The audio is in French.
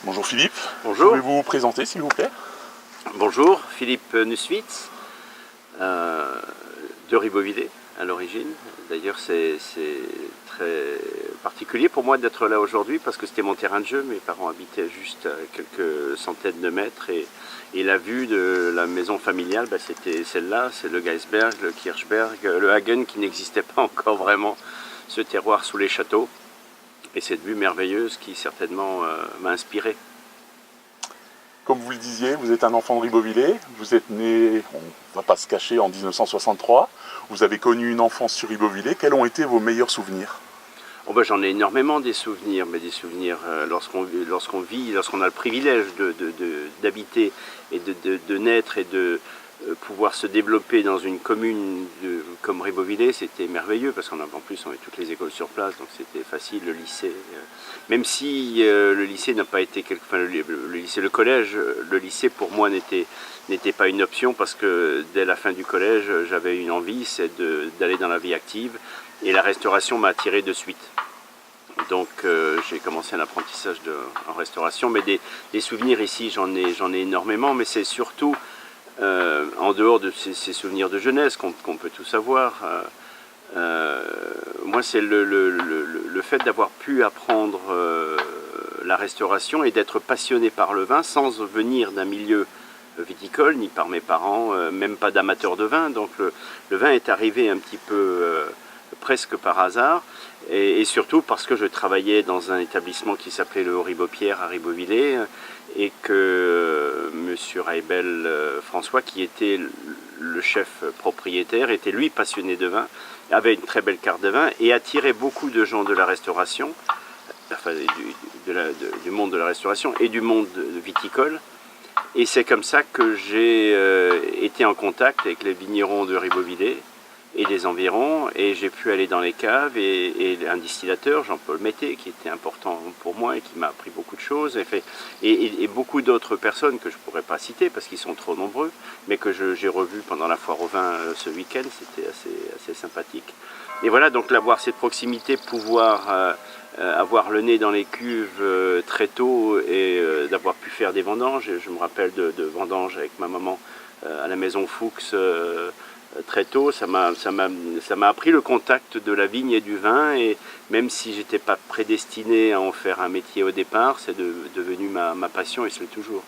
Bonjour Philippe. Bonjour. Pouvez-vous vous présenter s'il vous plaît? Bonjour, Philippe Nusswitz, de Ribeauvillé à l'origine. D'ailleurs c'est très particulier pour moi d'être là aujourd'hui parce que c'était mon terrain de jeu. Mes parents habitaient juste à quelques centaines de mètres et la vue de la maison familiale, c'était celle-là, c'est le Geisberg, le Kirchberg, le Hagen qui n'existait pas encore vraiment, ce terroir sous les châteaux. Et cette vue merveilleuse qui certainement m'a inspiré. Comme vous le disiez, vous êtes un enfant de Ribeauvillé, vous êtes né, on ne va pas se cacher, en 1963, vous avez connu une enfance sur Ribeauvillé. Quels ont été vos meilleurs souvenirs? J'en ai énormément des souvenirs, mais des souvenirs lorsqu'on a le privilège d'habiter et de naître et de pouvoir se développer dans une commune comme Ribeauvillé, c'était merveilleux parce qu'en plus on avait toutes les écoles sur place, donc c'était facile. Le lycée, même si le lycée n'a pas été le collège, le lycée pour moi n'était pas une option parce que dès la fin du collège j'avais une envie, c'est d'aller dans la vie active, et la restauration m'a attiré de suite. Donc j'ai commencé un apprentissage en restauration, mais des souvenirs ici j'en ai énormément, mais c'est surtout en dehors de ces souvenirs de jeunesse qu'on peut tous avoir. Moi c'est le fait d'avoir pu apprendre la restauration et d'être passionné par le vin sans venir d'un milieu viticole, ni par mes parents, même pas d'amateurs de vin. Donc le vin est arrivé un petit peu presque par hasard, et surtout parce que je travaillais dans un établissement qui s'appelait le Haut-Ribeaupierre à Ribeauvillé, et que M. Raibel François, qui était le chef propriétaire, était lui passionné de vin, avait une très belle carte de vin et attirait beaucoup de gens de la restauration, enfin du monde de la restauration et du monde viticole. Et c'est comme ça que j'ai été en contact avec les vignerons de Ribeauvillé et des environs, et j'ai pu aller dans les caves, et un distillateur, Jean-Paul Mété, qui était important pour moi et qui m'a appris beaucoup de choses, et beaucoup d'autres personnes que je ne pourrais pas citer parce qu'ils sont trop nombreux, mais que j'ai revus pendant la foire au vin ce week-end. C'était assez sympathique. Et voilà, donc avoir cette proximité, pouvoir avoir le nez dans les cuves très tôt, et d'avoir pu faire des vendanges. Et je me rappelle de vendanges avec ma maman à la maison Fuchs très tôt. Ça m'a appris le contact de la vigne et du vin, et même si j'étais pas prédestiné à en faire un métier au départ, c'est devenu ma passion, et c'est toujours.